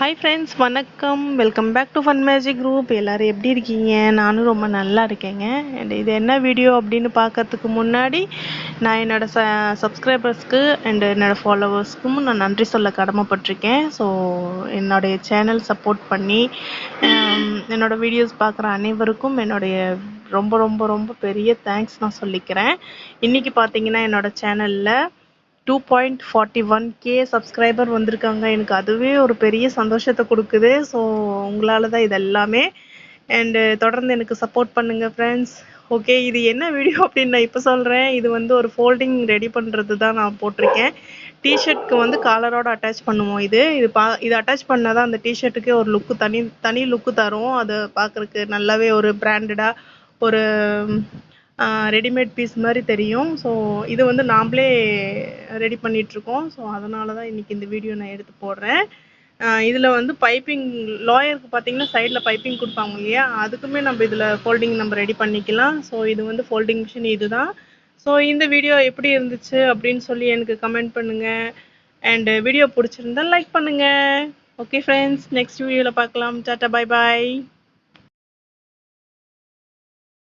Hi friends, வணக்கம். Welcome back to fun magic group. எல்லோரும் எப்படி இருக்கீங்க? நானும் ரொம்ப நல்லா இருக்கேங்க. அண்ட் இது என்ன வீடியோ அப்படின்னு பார்க்கறதுக்கு முன்னாடி நான் என்னோடய சப்ஸ்கிரைபர்ஸ்க்கு அண்ட் என்னோடய ஃபாலோவர்ஸ்க்கும் நான் நன்றி சொல்ல கடமைப்பட்டிருக்கேன். ஸோ என்னுடைய சேனல் சப்போர்ட் பண்ணி என்னோடய வீடியோஸ் பார்க்குற அனைவருக்கும் என்னுடைய ரொம்ப ரொம்ப ரொம்ப பெரிய தேங்க்ஸ் நான் சொல்லிக்கிறேன். இன்றைக்கி பார்த்தீங்கன்னா என்னோடய சேனலில் 2.41K சப்ஸ்கிரைபர் வந்திருக்காங்க. எனக்கு அதுவே ஒரு பெரிய சந்தோஷத்தை கொடுக்குது. ஸோ உங்களால் தான் இது எல்லாமே. அண்டு தொடர்ந்து எனக்கு சப்போர்ட் பண்ணுங்கள் ஃப்ரெண்ட்ஸ். ஓகே, இது என்ன வீடியோ அப்படின்னு நான் இப்போ சொல்கிறேன். இது வந்து ஒரு ஃபோல்டிங் ரெடி பண்ணுறது தான் நான் போட்டிருக்கேன். டிஷர்ட்க்கு வந்து காலரோடு அட்டாச் பண்ணுவோம். இது அட்டாச் பண்ணால் தான் அந்த டிஷர்ட்டுக்கே ஒரு லுக்கு தனி லுக்கு தரும். அது பார்க்குறக்கு நல்லாவே ஒரு பிராண்டடாக ஒரு ரெடிமேட் பீஸ் மாதிரி தெரியும். ஸோ இது வந்து நாம்ளே ரெடி பண்ணிகிட்ருக்கோம். ஸோ அதனால தான் இன்றைக்கி இந்த வீடியோ நான் எடுத்து போடுறேன். இதில் வந்து பைப்பிங் லாயருக்கு பார்த்திங்கன்னா சைடில் பைப்பிங் கொடுப்பாங்க இல்லையா, அதுக்குமே நம்ம இதில் ஃபோல்டிங் நம்ம ரெடி பண்ணிக்கலாம். ஸோ இது வந்து ஃபோல்டிங் மிஷின் இது தான். ஸோ இந்த வீடியோ எப்படி இருந்துச்சு அப்படின்னு சொல்லி எனக்கு கமெண்ட் பண்ணுங்கள். அண்டு வீடியோ பிடிச்சிருந்தா லைக் பண்ணுங்கள். ஓகே ஃப்ரெண்ட்ஸ், நெக்ஸ்ட் வீடியோவில் பார்க்கலாம். Tata, bye bye.